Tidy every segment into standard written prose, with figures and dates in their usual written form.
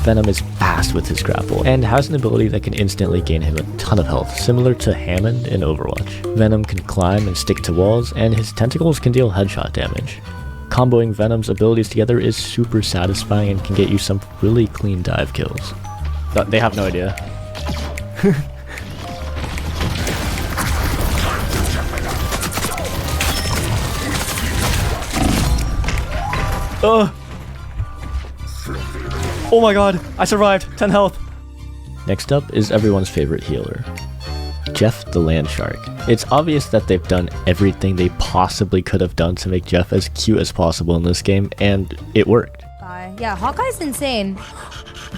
Venom is fast with his grapple, and has an ability that can instantly gain him a ton of health, similar to Hammond in Overwatch. Venom can climb and stick to walls, and his tentacles can deal headshot damage. Comboing Venom's abilities together is super satisfying and can get you some really clean dive kills. They have no idea. Oh my god, I survived! 10 health! Next up is everyone's favorite healer, Jeff the Land Shark. It's obvious that they've done everything they possibly could have done to make Jeff as cute as possible in this game, and it worked. Yeah, Hawkeye's insane.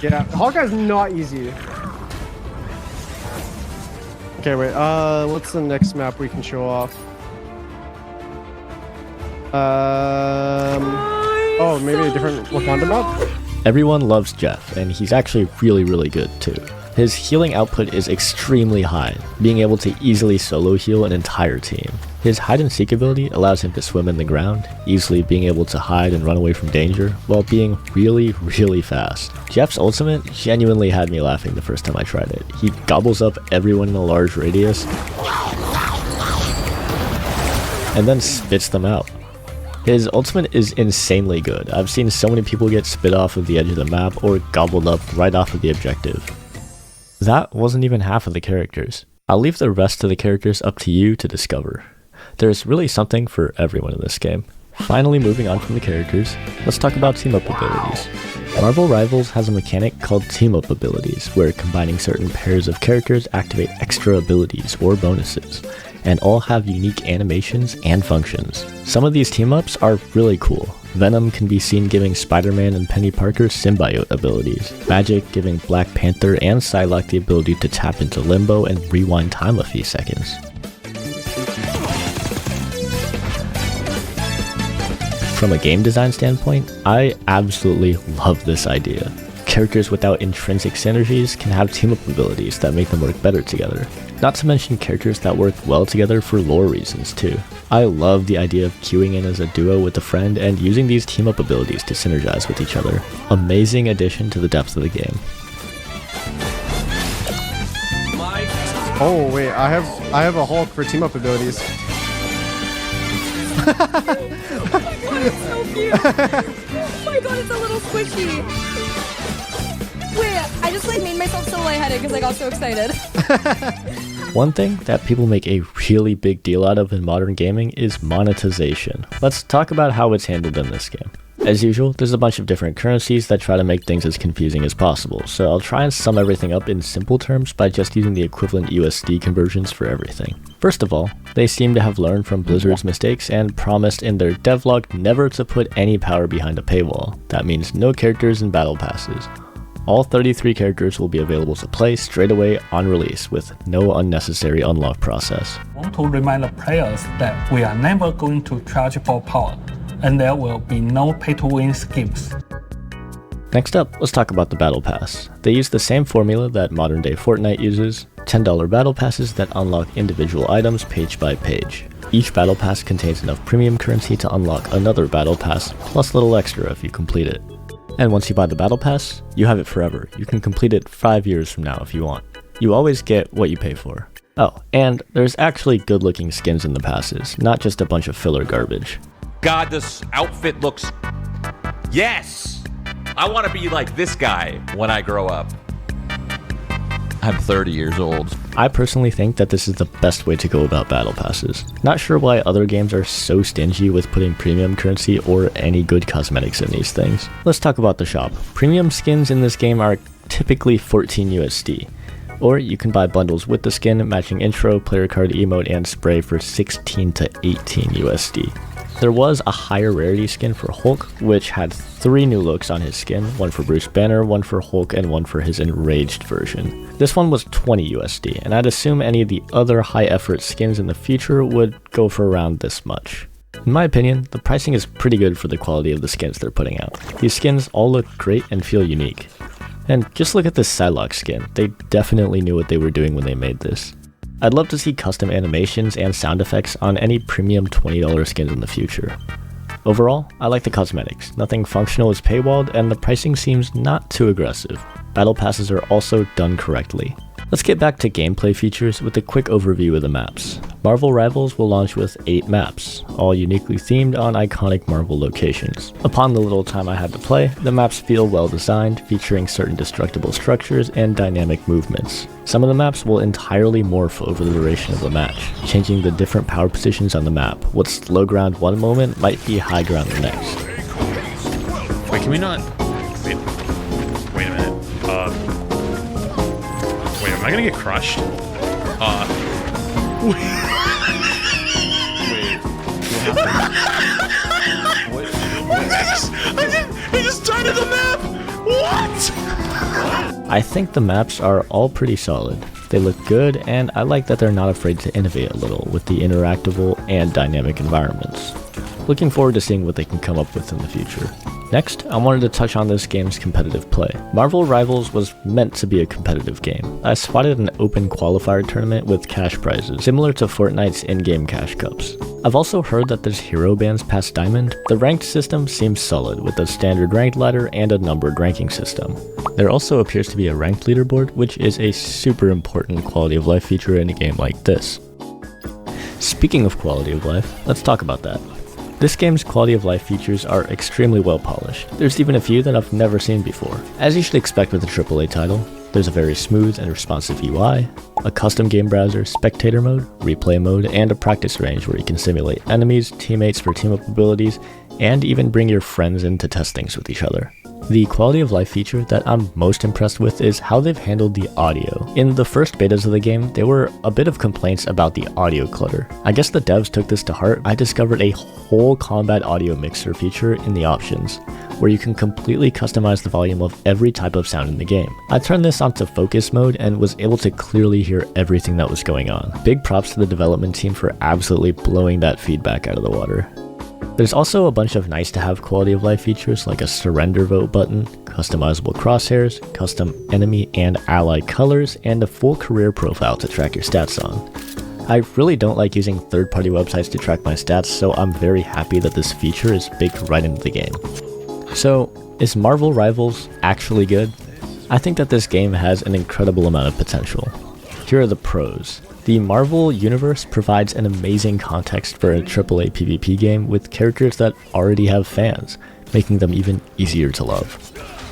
Yeah, Hawkeye's not easy. Okay, wait, what's the next map we can show off? Oh, maybe a different Wakanda map? Everyone loves Jeff, and he's actually really good too. His healing output is extremely high, being able to easily solo heal an entire team. His hide and seek ability allows him to swim in the ground, easily being able to hide and run away from danger, while being really fast. Jeff's ultimate genuinely had me laughing the first time I tried it. He gobbles up everyone in a large radius, and then spits them out. His ultimate is insanely good. I've seen so many people get spit off of the edge of the map or gobbled up right off of the objective. That wasn't even half of the characters. I'll leave the rest of the characters up to you to discover. There's really something for everyone in this game. Finally, moving on from the characters, let's talk about team-up abilities. Marvel Rivals has a mechanic called team-up abilities, where combining certain pairs of characters activate extra abilities or bonuses, and all have unique animations and functions. Some of these team-ups are really cool. Venom can be seen giving Spider-Man and Penny Parker symbiote abilities, Magic giving Black Panther and Psylocke the ability to tap into Limbo and rewind time a few seconds. From a game design standpoint, I absolutely love this idea. Characters without intrinsic synergies can have team-up abilities that make them work better together. Not to mention characters that work well together for lore reasons too. I love the idea of queuing in as a duo with a friend and using these team-up abilities to synergize with each other. Amazing addition to the depth of the game. Oh wait, I have a Hulk for team-up abilities. Oh my god, it's so cute! Oh my god, it's a little squishy! Wait, I just made myself so lightheaded because I got so excited. One thing that people make a really big deal out of in modern gaming is monetization. Let's talk about how it's handled in this game. As usual, there's a bunch of different currencies that try to make things as confusing as possible, so I'll try and sum everything up in simple terms by just using the equivalent USD conversions for everything. First of all, they seem to have learned from Blizzard's mistakes and promised in their devlog never to put any power behind a paywall. That means no characters and battle passes. All 33 characters will be available to play straight away on release with no unnecessary unlock process. I want to remind the players that we are never going to charge for power, and there will be no pay-to-win schemes. Next up, let's talk about the Battle Pass. They use the same formula that modern-day Fortnite uses, $10 Battle Passes that unlock individual items page by page. Each Battle Pass contains enough premium currency to unlock another Battle Pass, plus a little extra if you complete it. And once you buy the Battle Pass, you have it forever. You can complete it 5 years from now if you want. You always get what you pay for. Oh, and there's actually good-looking skins in the passes, not just a bunch of filler garbage. God, this outfit looks... Yes! I want to be like this guy when I grow up. I'm 30 years old. I personally think that this is the best way to go about battle passes. Not sure why other games are so stingy with putting premium currency or any good cosmetics in these things. Let's talk about the shop. Premium skins in this game are typically 14 USD. Or you can buy bundles with the skin, matching intro, player card emote, and spray for 16 to 18 USD. There was a higher rarity skin for Hulk, which had 3 new looks on his skin, one for Bruce Banner, one for Hulk, and one for his enraged version. This one was 20 USD, and I'd assume any of the other high effort skins in the future would go for around this much. In my opinion, the pricing is pretty good for the quality of the skins they're putting out. These skins all look great and feel unique. And just look at this Psylocke skin, they definitely knew what they were doing when they made this. I'd love to see custom animations and sound effects on any premium $20 skins in the future. Overall, I like the cosmetics. Nothing functional is paywalled, and the pricing seems not too aggressive. Battle passes are also done correctly. Let's get back to gameplay features with a quick overview of the maps. Marvel Rivals will launch with 8 maps, all uniquely themed on iconic Marvel locations. Upon the little time I had to play, the maps feel well designed, featuring certain destructible structures and dynamic movements. Some of the maps will entirely morph over the duration of the match, changing the different power positions on the map. What's low ground one moment might be high ground the next. Wait, can we not? Wait a minute. Wait, am I gonna get crushed? Wait. I just died in the map! What? I think the maps are all pretty solid. They look good, and I like that they're not afraid to innovate a little with the interactable and dynamic environments. Looking forward to seeing what they can come up with in the future. Next, I wanted to touch on this game's competitive play. Marvel Rivals was meant to be a competitive game. I spotted an open qualifier tournament with cash prizes, similar to Fortnite's in-game cash cups. I've also heard that there's hero bands past Diamond. The ranked system seems solid, with a standard ranked ladder and a numbered ranking system. There also appears to be a ranked leaderboard, which is a super important quality of life feature in a game like this. Speaking of quality of life, let's talk about that. This game's quality of life features are extremely well polished. There's even a few that I've never seen before. As you should expect with a AAA title, there's a very smooth and responsive UI, a custom game browser, spectator mode, replay mode, and a practice range where you can simulate enemies, teammates for team-up abilities, and even bring your friends in to test things with each other. The quality of life feature that I'm most impressed with is how they've handled the audio. In the first betas of the game, there were a bit of complaints about the audio clutter. I guess the devs took this to heart. I discovered a whole combat audio mixer feature in the options, where you can completely customize the volume of every type of sound in the game. I turned this onto focus mode and was able to clearly hear everything that was going on. Big props to the development team for absolutely blowing that feedback out of the water. There's also a bunch of nice to have quality of life features like a surrender vote button, customizable crosshairs, custom enemy and ally colors, and a full career profile to track your stats on. I really don't like using third-party websites to track my stats, so I'm very happy that this feature is baked right into the game. So, is Marvel Rivals actually good? I think that this game has an incredible amount of potential. Here are the pros. The Marvel universe provides an amazing context for a AAA PvP game with characters that already have fans, making them even easier to love.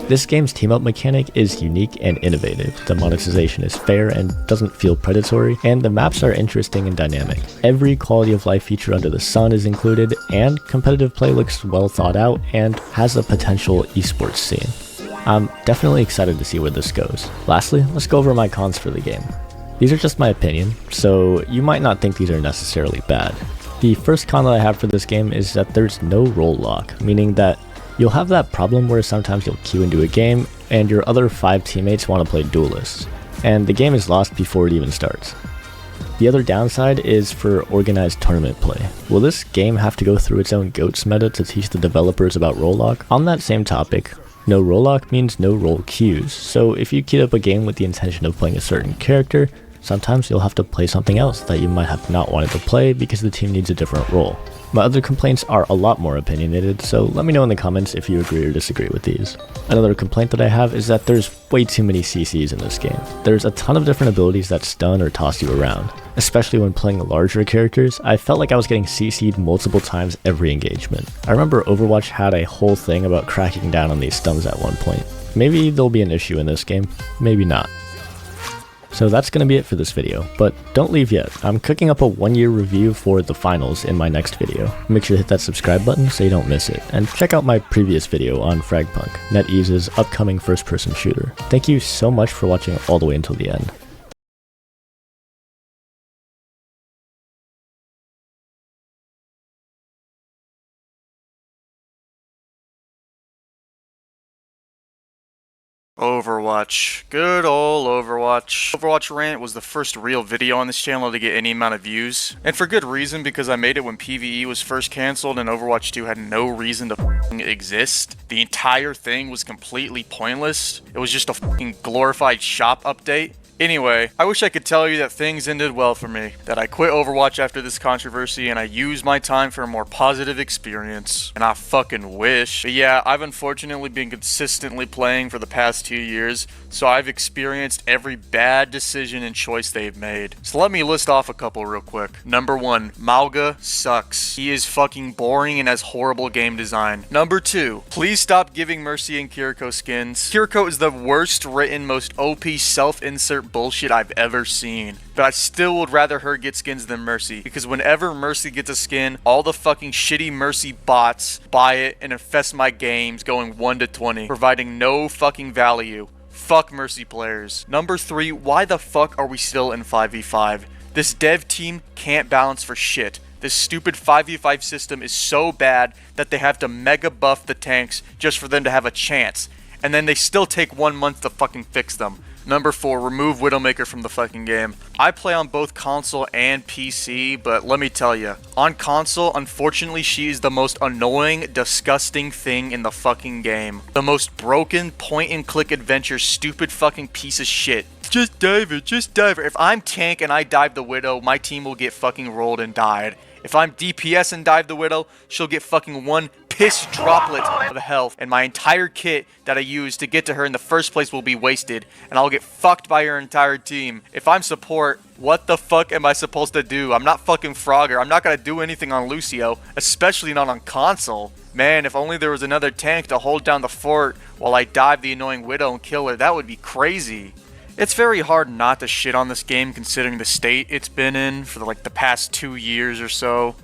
This game's team-up mechanic is unique and innovative, the monetization is fair and doesn't feel predatory, and the maps are interesting and dynamic. Every quality of life feature under the sun is included, and competitive play looks well thought out and has a potential esports scene. I'm definitely excited to see where this goes. Lastly, let's go over my cons for the game. These are just my opinion, so you might not think these are necessarily bad. The first con that I have for this game is that there's no role lock, meaning that you'll have that problem where sometimes you'll queue into a game and your other 5 teammates want to play duelists, and the game is lost before it even starts. The other downside is for organized tournament play. Will this game have to go through its own GOATS meta to teach the developers about role lock? On that same topic, no role lock means no role queues, so if you queued up a game with the intention of playing a certain character, sometimes you'll have to play something else that you might have not wanted to play because the team needs a different role. My other complaints are a lot more opinionated, so let me know in the comments if you agree or disagree with these. Another complaint that I have is that there's way too many CCs in this game. There's a ton of different abilities that stun or toss you around. Especially when playing larger characters, I felt like I was getting CC'd multiple times every engagement. I remember Overwatch had a whole thing about cracking down on these stuns at one point. Maybe there'll be an issue in this game, maybe not. So that's going to be it for this video, but don't leave yet. I'm cooking up a 1-year review for the finals in my next video. Make sure to hit that subscribe button so you don't miss it, and check out my previous video on Fragpunk, NetEase's upcoming first-person shooter. Thank you so much for watching all the way until the end. Overwatch. Good old Overwatch. Overwatch Rant was the first real video on this channel to get any amount of views. And for good reason, because I made it when PvE was first cancelled and Overwatch 2 had no reason to exist. The entire thing was completely pointless. It was just a glorified shop update. Anyway, I wish I could tell you that things ended well for me, that I quit Overwatch after this controversy and I used my time for a more positive experience. And I fucking wish. But yeah, I've unfortunately been consistently playing for the past 2 years, so I've experienced every bad decision and choice they've made. So let me list off a couple real quick. Number 1, Mauga sucks. He is fucking boring and has horrible game design. Number 2, please stop giving Mercy and Kiriko skins. Kiriko is the worst written, most OP self-insert bullshit I've ever seen. But I still would rather her get skins than Mercy, because whenever Mercy gets a skin, all the fucking shitty Mercy bots buy it and infest my games going 1 to 20, providing no fucking value. Fuck Mercy players. Number 3, why the fuck are we still in 5v5? This dev team can't balance for shit. This stupid 5v5 system is so bad that they have to mega buff the tanks just for them to have a chance. And then they still take 1 month to fucking fix them. Number 4, remove Widowmaker from the fucking game. I play on both console and PC, but let me tell you, on console, unfortunately, she is the most annoying, disgusting thing in the fucking game. The most broken, point-and-click adventure, stupid fucking piece of shit. Just dive it, just dive it. If I'm tank and I dive the Widow, my team will get fucking rolled and died. If I'm DPS and dive the Widow, she'll get fucking 1 piss droplet of health, and my entire kit that I used to get to her in the first place will be wasted, and I'll get fucked by her entire team. If I'm support, what the fuck am I supposed to do? I'm not fucking Frogger. I'm not gonna do anything on Lucio, especially not on console. Man, if only there was another tank to hold down the fort while I dive the annoying Widow and kill her, that would be crazy. It's very hard not to shit on this game considering the state it's been in for the past 2 years or so.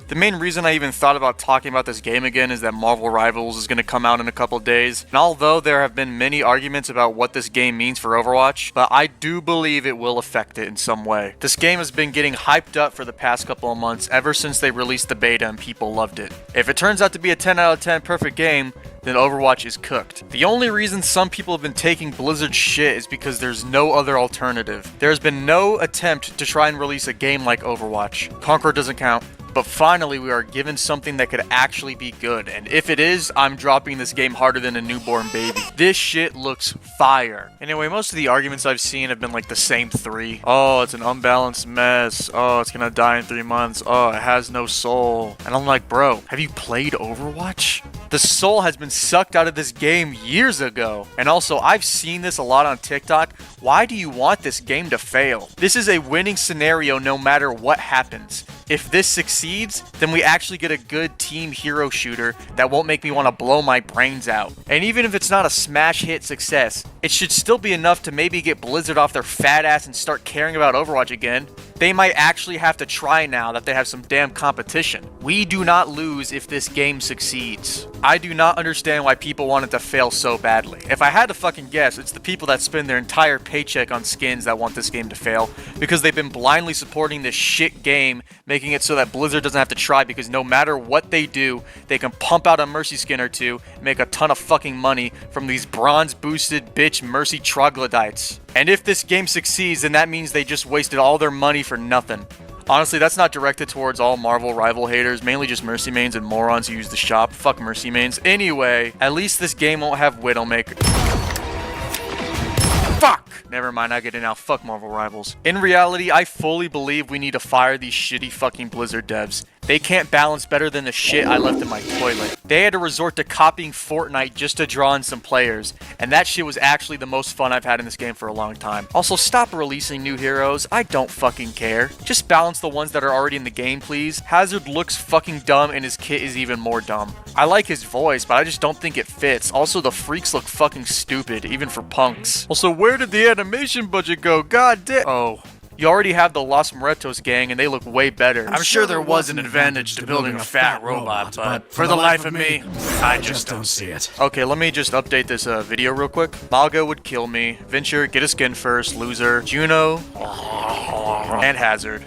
The main reason I even thought about talking about this game again is that Marvel Rivals is going to come out in a couple days. And although there have been many arguments about what this game means for Overwatch, but I do believe it will affect it in some way. This game has been getting hyped up for the past couple of months ever since they released the beta and people loved it. If it turns out to be a 10 out of 10 perfect game, then Overwatch is cooked. The only reason some people have been taking Blizzard's shit is because there's no other alternative. There has been no attempt to try and release a game like Overwatch. Conqueror doesn't count. But finally, we are given something that could actually be good. And if it is, I'm dropping this game harder than a newborn baby. This shit looks fire. Anyway, most of the arguments I've seen have been like the same 3. Oh, it's an unbalanced mess. Oh, it's gonna die in 3 months. Oh, it has no soul. And I'm like, bro, have you played Overwatch? The soul has been sucked out of this game years ago. And also, I've seen this a lot on TikTok. Why do you want this game to fail? This is a winning scenario no matter what happens. If this succeeds, then we actually get a good team hero shooter that won't make me want to blow my brains out. And even if it's not a smash hit success, it should still be enough to maybe get Blizzard off their fat ass and start caring about Overwatch again. They might actually have to try now that they have some damn competition. We do not lose if this game succeeds. I do not understand why people want it to fail so badly. If I had to fucking guess, it's the people that spend their entire paycheck on skins that want this game to fail, because they've been blindly supporting this shit game, making it so that Blizzard doesn't have to try, because no matter what they do, they can pump out a Mercy skin or two, make a ton of fucking money from these bronze boosted bitch Mercy troglodytes. And if this game succeeds, then that means they just wasted all their money for nothing. Honestly, that's not directed towards all Marvel rival haters, mainly just Mercy mains and morons who use the shop. Fuck Mercy mains. Anyway, at least this game won't have Widowmaker. Fuck! Never mind, I get it now. Fuck Marvel Rivals. In reality, I fully believe we need to fire these shitty fucking Blizzard devs. They can't balance better than the shit I left in my toilet. They had to resort to copying Fortnite just to draw in some players, and that shit was actually the most fun I've had in this game for a long time. Also, stop releasing new heroes. I don't fucking care. Just balance the ones that are already in the game, please. Hazard looks fucking dumb, and his kit is even more dumb. I like his voice, but I just don't think it fits. Also, the freaks look fucking stupid, even for punks. Also, where did the animation budget go? God damn. Oh. You already have the Los Muertos gang, and they look way better. I'm sure there was an advantage to building a fat robot, but for the life of me, I just don't see it. Okay, let me just update this video real quick. Malga would kill me. Venture, get a skin first. Loser. Juno. And Hazard.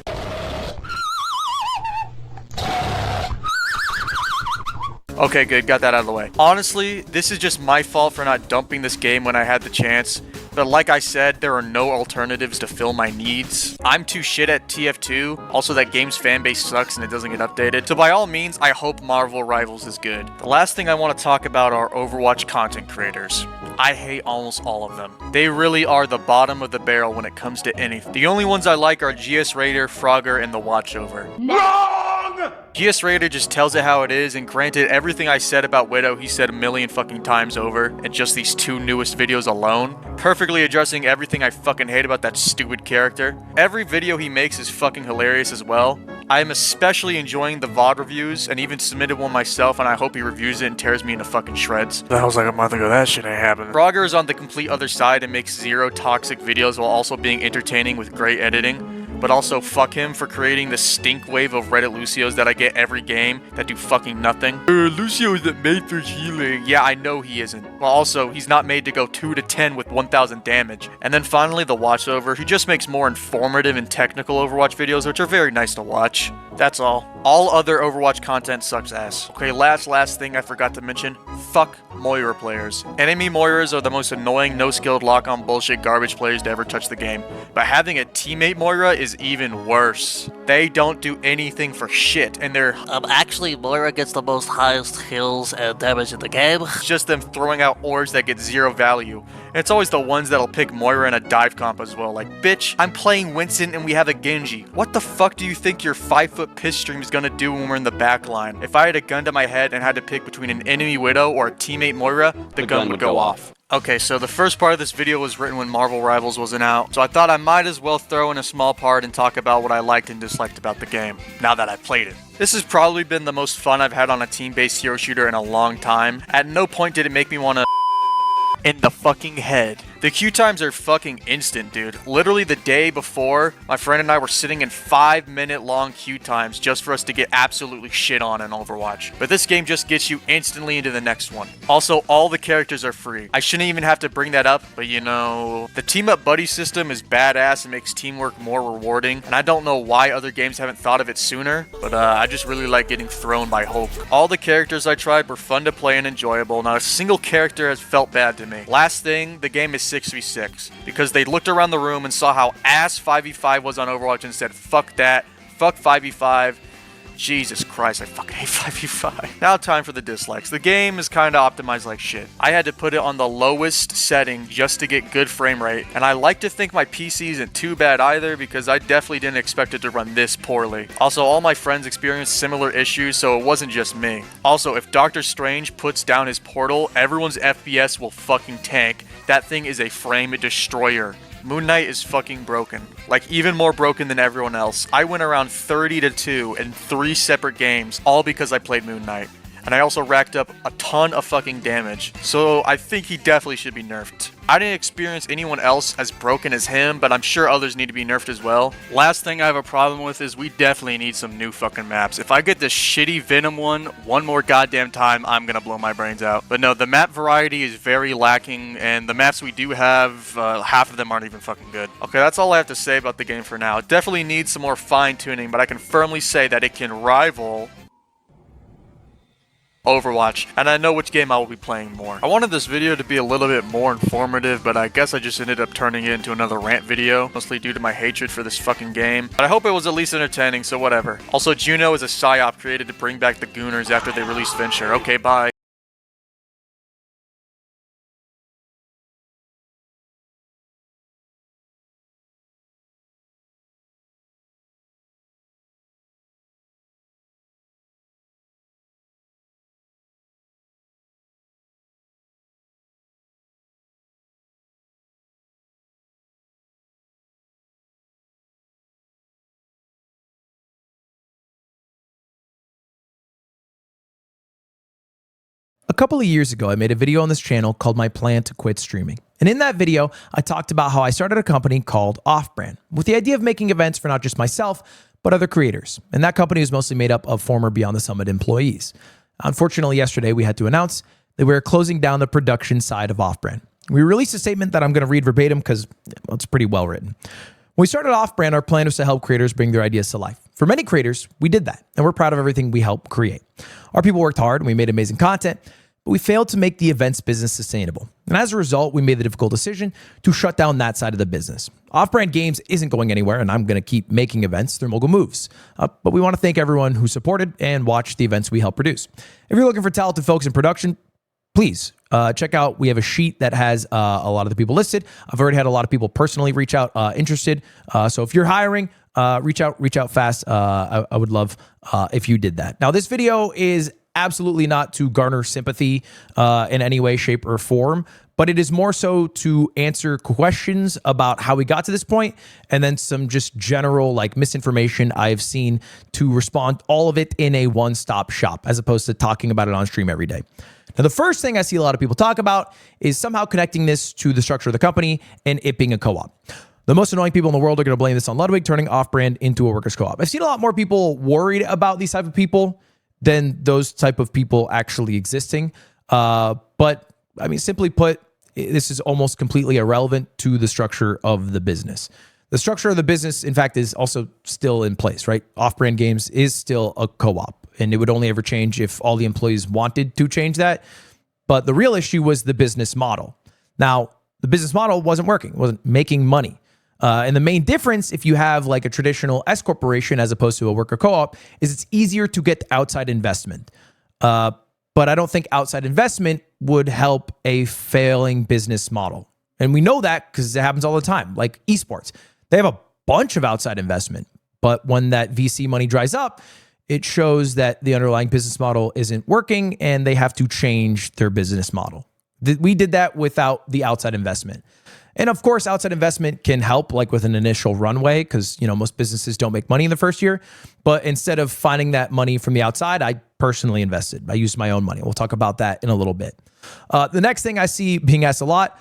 Okay, good. Got that out of the way. Honestly, this is just my fault for not dumping this game when I had the chance. But like I said, there are no alternatives to fill my needs. I'm too shit at TF2. Also, that game's fanbase sucks and it doesn't get updated. So by all means, I hope Marvel Rivals is good. The last thing I want to talk about are Overwatch content creators. I hate almost all of them. They really are the bottom of the barrel when it comes to anything. The only ones I like are GS Raider, Frogger, and the Watchover. Wrong! GS Raider just tells it how it is, and granted, everything I said about Widow he said a million fucking times over, and just these 2 newest videos alone, perfectly addressing everything I fucking hate about that stupid character. Every video he makes is fucking hilarious as well. I am especially enjoying the VOD reviews, and even submitted one myself, and I hope he reviews it and tears me into fucking shreds. That was like a month ago, that shit ain't happening. Frogger is on the complete other side and makes 0 toxic videos while also being entertaining with great editing. But also, fuck him for creating the stink wave of Reddit Lucios that I get every game that do fucking nothing. Lucio isn't made for healing. Yeah, I know he isn't. Well, also, he's not made to go 2 to 10 with 1000 damage. And then finally, the Watchover. He just makes more informative and technical Overwatch videos, which are very nice to watch. That's all. All other Overwatch content sucks ass. Okay, last thing I forgot to mention. Fuck Moira players. Enemy Moiras are the most annoying, no-skilled lock-on bullshit garbage players to ever touch the game. But having a teammate Moira is even worse. They don't do anything for shit, and they're Actually, Moira gets the most highest kills and damage in the game. just them throwing out ores that get 0 value. And it's always the ones that'll pick Moira in a dive comp as well. Like, bitch, I'm playing Winston and we have a Genji. What the fuck do you think your 5-foot piss stream is gonna do when we're in the back line? If I had a gun to my head and had to pick between an enemy Widow or a teammate Moira, the gun would go off. Okay, so the first part of this video was written when Marvel Rivals wasn't out, so I thought I might as well throw in a small part and talk about what I liked and disliked about the game, now that I played it. This has probably been the most fun I've had on a team-based hero shooter in a long time. At no point did it make me want to in the fucking head. The queue times are fucking instant, dude. Literally the day before, my friend and I were sitting in 5-minute long queue times just for us to get absolutely shit on in Overwatch. But this game just gets you instantly into the next one. Also, all the characters are free. I shouldn't even have to bring that up, but you know, the team up buddy system is badass and makes teamwork more rewarding, and I don't know why other games haven't thought of it sooner, but I just really like getting thrown by Hulk. All the characters I tried were fun to play and enjoyable. Not a single character has felt bad to me. Last thing, the game is 6v6, because they looked around the room and saw how ass 5v5 was on Overwatch and said, fuck that, fuck 5v5. Jesus Christ, I fucking hate 5v5. Now time for the dislikes. The game is kind of optimized like shit. I had to put it on the lowest setting just to get good frame rate, and I like to think my PC isn't too bad either, because I definitely didn't expect it to run this poorly. Also, all my friends experienced similar issues, so it wasn't just me. Also, if Doctor Strange puts down his portal, everyone's FPS will fucking tank. That thing is a frame destroyer. Moon Knight is fucking broken. Like, even more broken than everyone else. I went around 30-2 in 3 separate games, all because I played Moon Knight. And I also racked up a ton of fucking damage. So I think he definitely should be nerfed. I didn't experience anyone else as broken as him, but I'm sure others need to be nerfed as well. Last thing I have a problem with is we definitely need some new fucking maps. If I get this shitty Venom one more goddamn time, I'm gonna blow my brains out. But no, the map variety is very lacking, and the maps we do have, half of them aren't even fucking good. Okay, that's all I have to say about the game for now. It definitely needs some more fine-tuning, but I can firmly say that it can rival Overwatch, and I know which game I will be playing more. I wanted this video to be a little bit more informative, but I guess I just ended up turning it into another rant video, mostly due to my hatred for this fucking game. But I hope it was at least entertaining, so whatever. Also, Juno is a psyop created to bring back the Gooners after they released Venture. Okay, bye. A couple of years ago, I made a video on this channel called My Plan to Quit Streaming. And in that video, I talked about how I started a company called Off-Brand with the idea of making events for not just myself, but other creators. And that company was mostly made up of former Beyond the Summit employees. Unfortunately, yesterday we had to announce that we are closing down the production side of Off-Brand. We released a statement that I'm going to read verbatim because it's pretty well written. When we started Off-Brand, our plan was to help creators bring their ideas to life. For many creators, we did that, and we're proud of everything we helped create. Our people worked hard, and we made amazing content, but we failed to make the events business sustainable. And as a result, we made the difficult decision to shut down that side of the business. Off-Brand Games isn't going anywhere, and I'm going to keep making events through Mogul Moves. But we want to thank everyone who supported and watched the events we help produce. If you're looking for talented folks in production, please check out. We have a sheet that has a lot of the people listed. I've already had a lot of people personally reach out interested. So if you're hiring, reach out fast. I would love if you did that. Now, this video is absolutely not to garner sympathy in any way, shape, or form, but it is more so to answer questions about how we got to this point, and then some just general like misinformation I've seen, to respond all of it in a one-stop shop, as opposed to talking about it on stream every day. Now, the first thing I see a lot of people talk about is somehow connecting this to the structure of the company and it being a co-op. The most annoying people in the world are going to blame this on Ludwig turning Off-Brand into a workers' co-op. I've seen a lot more people worried about these type of people than those type of people actually existing. But I mean, simply put, this is almost completely irrelevant to the structure of the business. The structure of the business, in fact, is also still in place, right? Off-Brand Games is still a co-op, and it would only ever change if all the employees wanted to change that. But the real issue was the business model. Now, the business model wasn't working, wasn't making money. And the main difference, if you have like a traditional S corporation as opposed to a worker co-op, is it's easier to get outside investment. But I don't think outside investment would help a failing business model. And we know that because it happens all the time. Like esports, they have a bunch of outside investment, but when that VC money dries up, it shows that the underlying business model isn't working and they have to change their business model. We did that without the outside investment. And of course, outside investment can help, like with an initial runway, because most businesses don't make money in the first year. But instead of finding that money from the outside, I personally invested. I used my own money. We'll talk about that in a little bit. The next thing I see being asked a lot,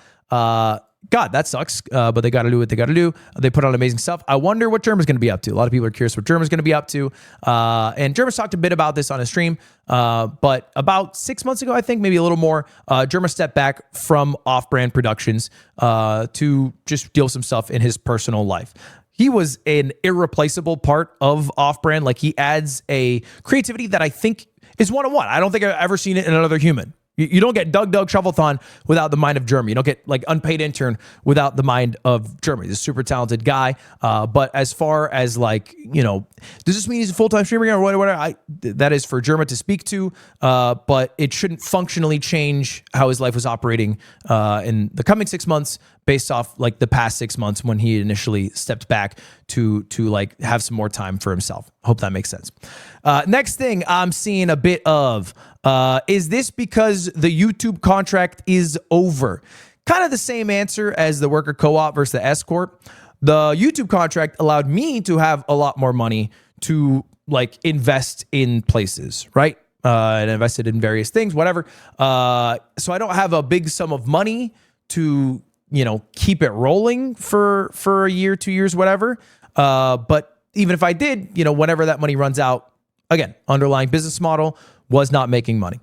God, that sucks, but they got to do what they got to do. They put on amazing stuff. I wonder what Germa's going to be up to. A lot of people are curious what Germa's going to be up to. And Germa's talked a bit about this on his stream, but about 6 months ago, I think, maybe a little more, Germa stepped back from Off-Brand Productions to just deal with some stuff in his personal life. He was an irreplaceable part of Off-Brand. Like, he adds a creativity that I think is one-on-one. I don't think I've ever seen it in another human. You don't get Doug Shufflethon without the mind of Jeremy. You don't get like unpaid intern without the mind of Jeremy. He's a super talented guy. But as far as like, does this mean he's a full-time streamer or whatever? That is for Jeremy to speak to. But it shouldn't functionally change how his life was operating in the coming 6 months based off like the past 6 months when he initially stepped back to like have some more time for himself. Hope that makes sense. Next thing I'm seeing a bit of, is this because the YouTube contract is over? Kind of the same answer as the worker co-op versus the S Corp. The YouTube contract allowed me to have a lot more money to like invest in places, right? And invested in various things, whatever. So I don't have a big sum of money to, keep it rolling for a year, 2 years, whatever. But even if I did, whenever that money runs out, again, underlying business model was not making money.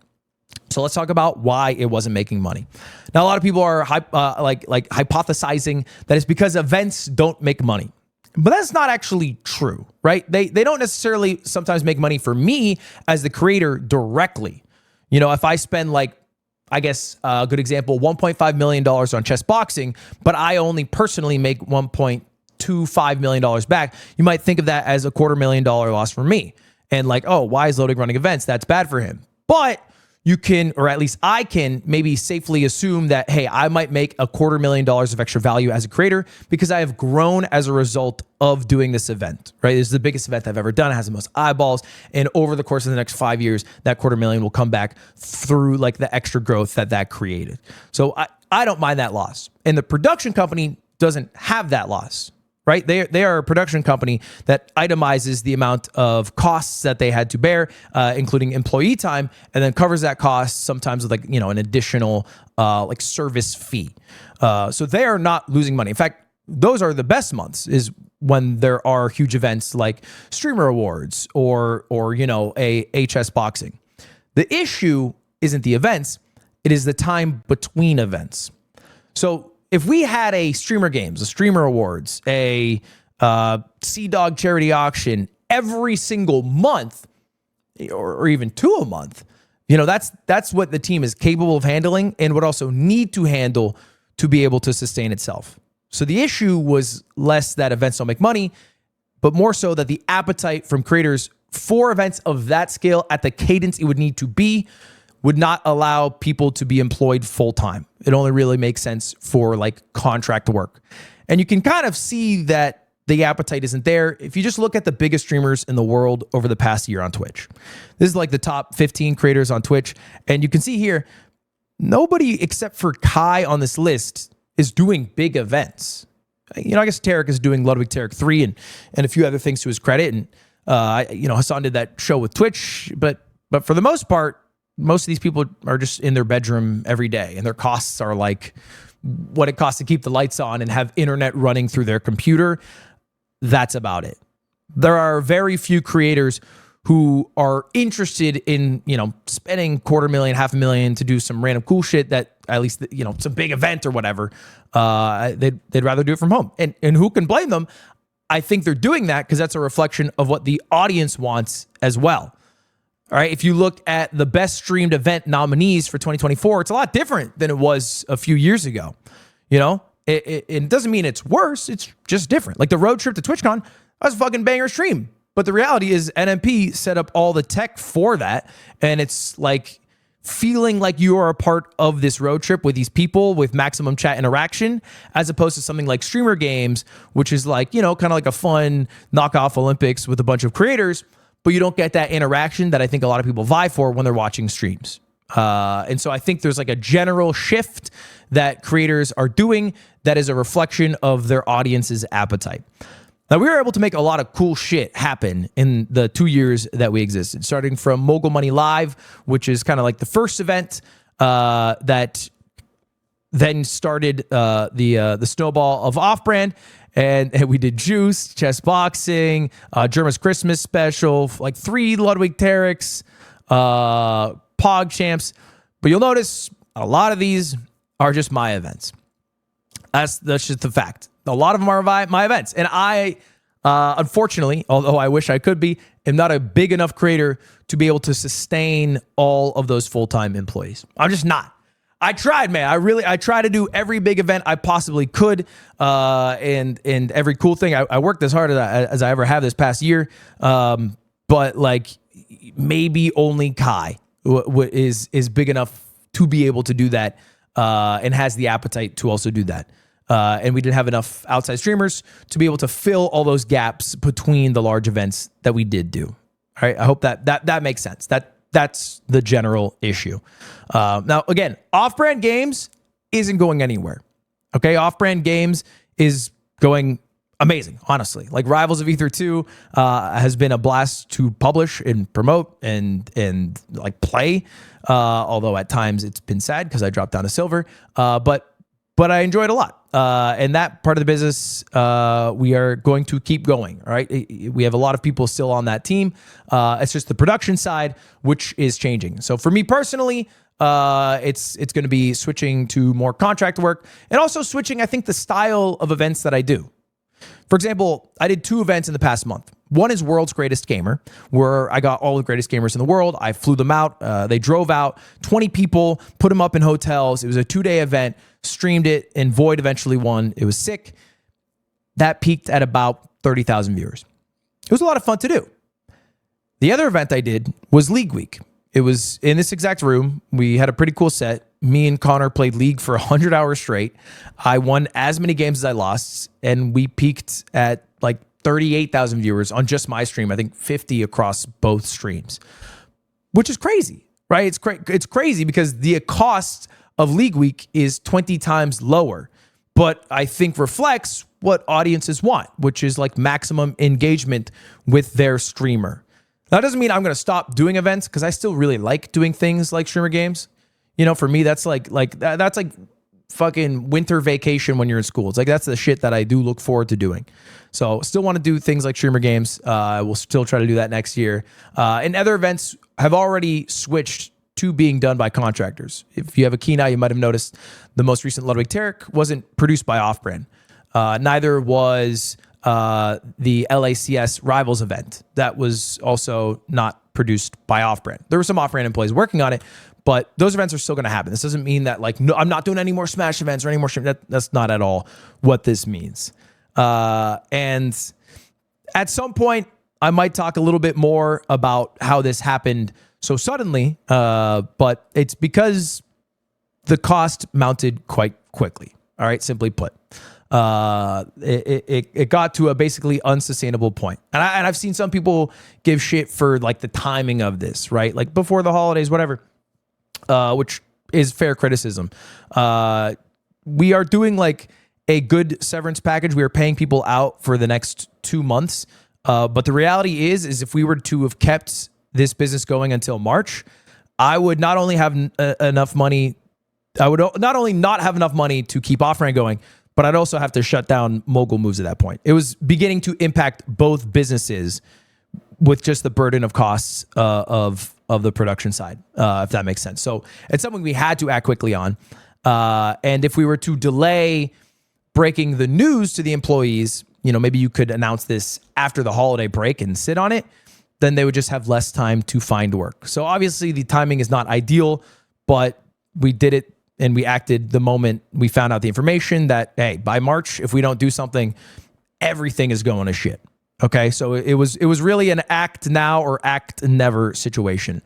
So let's talk about why it wasn't making money. Now, a lot of people are hypothesizing that it's because events don't make money. But that's not actually true, right? They don't necessarily sometimes make money for me as the creator directly. If I spend a good example, $1.5 million on chess boxing, but I only personally make $1.25 million back, you might think of that as a $250,000 loss for me. And like, oh, why is Loading running events? That's bad for him. But you can, or at least I can, maybe safely assume that, hey, I might make $250,000 of extra value as a creator because I have grown as a result of doing this event, right? This is the biggest event I've ever done. It has the most eyeballs. And over the course of the next 5 years, that $250,000 will come back through like the extra growth that created. So I don't mind that loss. And the production company doesn't have that loss. Right? They are a production company that itemizes the amount of costs that they had to bear, including employee time, and then covers that cost sometimes with an additional service fee. So they are not losing money. In fact, those are the best months is when there are huge events like Streamer Awards or a HS Boxing. The issue isn't the events, it is the time between events. So if we had a Streamer Games, a Streamer Awards, a Sea Dog charity auction every single month, or even two a month, That's what the team is capable of handling and would also need to handle to be able to sustain itself. So the issue was less that events don't make money, but more so that the appetite from creators for events of that scale at the cadence it would need to be would not allow people to be employed full time. It only really makes sense for like contract work. And you can kind of see that the appetite isn't there if you just look at the biggest streamers in the world over the past year on Twitch. This is like the top 15 creators on Twitch. And you can see here, nobody except for Kai on this list is doing big events. I guess Tarek is doing Ludwig Tarek 3 and a few other things to his credit. And, Hassan did that show with Twitch. But for the most part, most of these people are just in their bedroom every day. And their costs are like what it costs to keep the lights on and have internet running through their computer. That's about it. There are very few creators who are interested in, spending $250,000, $500,000 to do some random cool shit that at least, some big event or whatever. They'd rather do it from home. And who can blame them? I think they're doing that because that's a reflection of what the audience wants as well. All right. If you look at the best streamed event nominees for 2024, it's a lot different than it was a few years ago. It doesn't mean it's worse. It's just different. Like the road trip to TwitchCon, that was a fucking banger stream. But the reality is NMP set up all the tech for that. And it's like feeling like you are a part of this road trip with these people with maximum chat interaction, as opposed to something like Streamer Games, which is like, kind of like a fun knockoff Olympics with a bunch of creators, but you don't get that interaction that I think a lot of people vie for when they're watching streams. And so I think there's like a general shift that creators are doing that is a reflection of their audience's appetite. Now, we were able to make a lot of cool shit happen in the 2 years that we existed, starting from Mogul Money Live, which is kind of like the first event that then started the snowball of off-brand. And we did Juice, Chess Boxing, Germa's Christmas Special, like 3 Ludwig Tarek's, Pog Champs. But you'll notice a lot of these are just my events. That's just the fact. A lot of them are my events. And I, unfortunately, although I wish I could be, am not a big enough creator to be able to sustain all of those full-time employees. I'm just not. I tried, man. I tried to do every big event I possibly could, and every cool thing. I worked as hard as I ever have this past year. But like maybe only Kai is big enough to be able to do that, and has the appetite to also do that. And we didn't have enough outside streamers to be able to fill all those gaps between the large events that we did do. All right. I hope that makes sense. That's the general issue. Now, again, off-brand games isn't going anywhere. Okay. Off-brand games is going amazing, honestly. Like Rivals of Ether 2 has been a blast to publish and promote and like play. Although at times it's been sad because I dropped down to silver. But I enjoyed it a lot. And that part of the business, we are going to keep going. All right. We have a lot of people still on that team. It's just the production side, which is changing. So for me personally, it's going to be switching to more contract work and also switching, I think, the style of events that I do. For example, I did 2 events in the past month. One is World's Greatest Gamer, where I got all the greatest gamers in the world. I flew them out. They drove out 20 people, put them up in hotels. It was a 2-day event, streamed it, and Void eventually won. It was sick. That peaked at about 30,000 viewers. It was a lot of fun to do. The other event I did was League Week. It was in this exact room. We had a pretty cool set. Me and Connor played League for 100 hours straight. I won as many games as I lost, and we peaked at like 38,000 viewers on just my stream. I think 50 across both streams, which is crazy, right? It's crazy because the cost of League Week is 20 times lower, but I think reflects what audiences want, which is like maximum engagement with their streamer. That doesn't mean I'm going to stop doing events because I still really like doing things like Streamer Games. For me, that's like fucking winter vacation when you're in school. It's like that's the shit that I do look forward to doing. So still want to do things like Streamer Games. We'll still try to do that next year. And other events have already switched to being done by contractors. If you have a keen eye, you might have noticed the most recent Ludwig Tarek wasn't produced by Off-Brand. Neither was the LACS Rivals event. That was also not produced by Off-Brand. There were some Off-Brand employees working on it, but those events are still going to happen. This doesn't mean that like, no, I'm not doing any more Smash events or any more stream. That's not at all what this means. And at some point, I might talk a little bit more about how this happened so suddenly, but it's because the cost mounted quite quickly. All right, simply put. It got to a basically unsustainable point. And I've seen some people give shit for like the timing of this, right? Like before the holidays, whatever, which is fair criticism. We are doing like a good severance package. We are paying people out for the next 2 months. But the reality is if we were to have kept this business going until March, I would not only have enough money, I would not only not have enough money to keep Off-Brand going, but I'd also have to shut down Mogul Moves at that point. It was beginning to impact both businesses with just the burden of costs of the production side, if that makes sense. So it's something we had to act quickly on. And if we were to delay breaking the news to the employees, you know, maybe you could announce this after the holiday break and sit on it, then they would just have less time to find work. So obviously the timing is not ideal, but we did it and we acted the moment we found out the information that, hey, by March, if we don't do something, everything is going to shit. Okay, so it was really an act now or act never situation.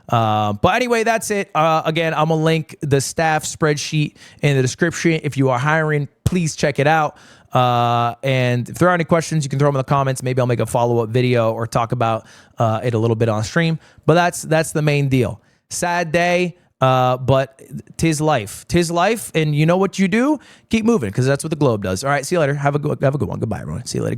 But anyway, that's it. Again, I'm gonna link the staff spreadsheet in the description. If you are hiring, please check it out. And if there are any questions, you can throw them in the comments. Maybe I'll make a follow-up video or talk about it a little bit on stream. But that's the main deal. Sad day, but tis life. Tis life, and you know what you do? Keep moving, because that's what the globe does. All right, see you later. Have a good one. Goodbye, everyone. See you later.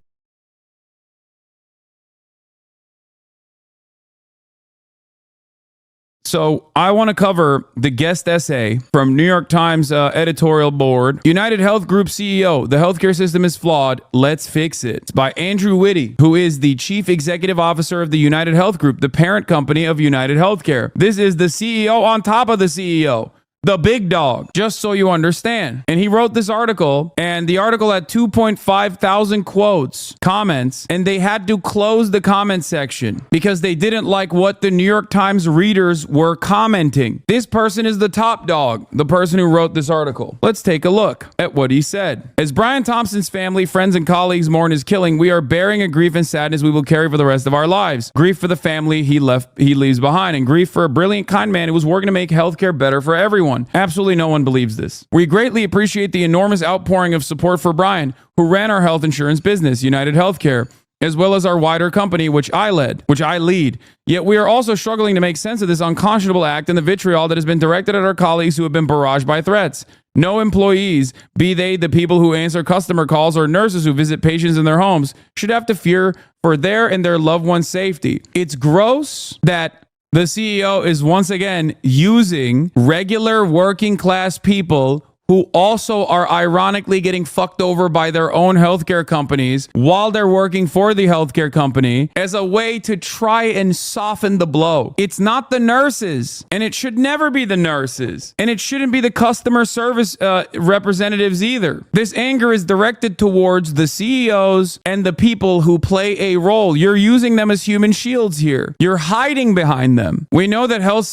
So I want to cover the guest essay from New York Times editorial board. United Health Group CEO, the healthcare system is flawed. Let's fix it. It's by Andrew Whitty, who is the chief executive officer of the United Health Group, the parent company of United Healthcare. This is the CEO on top of the CEO. The big dog, just so you understand. And he wrote this article, and the article had 2.5 thousand quotes, comments, and they had to close the comment section because they didn't like what the New York Times readers were commenting. This person is the top dog, the person who wrote this article. Let's take a look at what he said. As Brian Thompson's family, friends, and colleagues mourn his killing, we are bearing a grief and sadness we will carry for the rest of our lives. Grief for the family he leaves behind, and grief for a brilliant, kind man who was working to make healthcare better for everyone. Absolutely no one believes this. We greatly appreciate the enormous outpouring of support for Brian, who ran our health insurance business, United Healthcare, as well as our wider company, which I lead. Yet we are also struggling to make sense of this unconscionable act and the vitriol that has been directed at our colleagues who have been barraged by threats. No employees, be they the people who answer customer calls or nurses who visit patients in their homes, should have to fear for their and their loved ones' safety. It's gross that the CEO is once again using regular working class people who also are ironically getting fucked over by their own healthcare companies while they're working for the healthcare company as a way to try and soften the blow. It's not the nurses, and it should never be the nurses, and it shouldn't be the customer service representatives either. This anger is directed towards the CEOs and the people who play a role. You're using them as human shields here. You're hiding behind them. We know that the health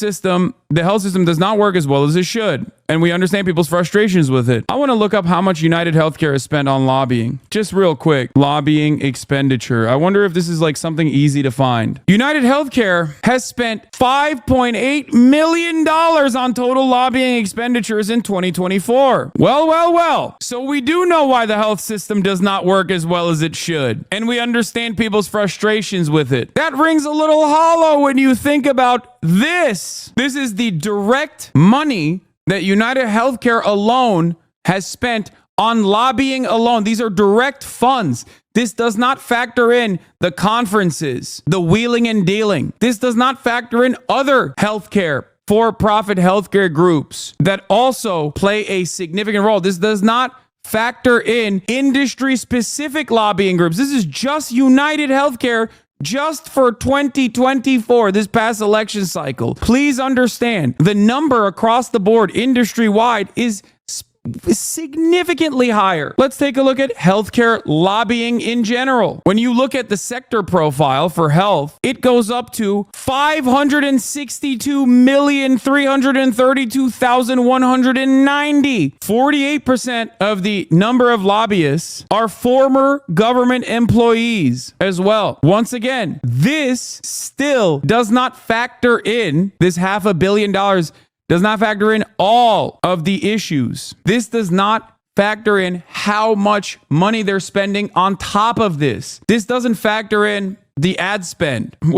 system does not work as well as it should, and we understand people's frustrations with it. I want to look up how much United Healthcare has spent on lobbying. Just real quick, lobbying expenditure. I wonder if this is like something easy to find. United Healthcare has spent $5.8 million on total lobbying expenditures in 2024. Well. So we do know why the health system does not work as well as it should, and we understand people's frustrations with it. That rings a little hollow when you think about this. This is the direct money that United Healthcare alone has spent on lobbying alone. These are direct funds. This does not factor in the conferences, the wheeling and dealing. This does not factor in other healthcare, for-profit healthcare groups that also play a significant role. This does not factor in industry-specific lobbying groups. This is just United Healthcare just for 2024, this past election cycle. Please understand, the number across the board, industry-wide, is significantly higher. Let's take a look at healthcare lobbying in general. When you look at the sector profile for health, it goes up to 562,332,190. 48% of the number of lobbyists are former government employees as well. Once again, this still does not factor in, this $500 million does not factor in all of the issues. This does not factor in how much money they're spending on top of this. This doesn't factor in the ad spend.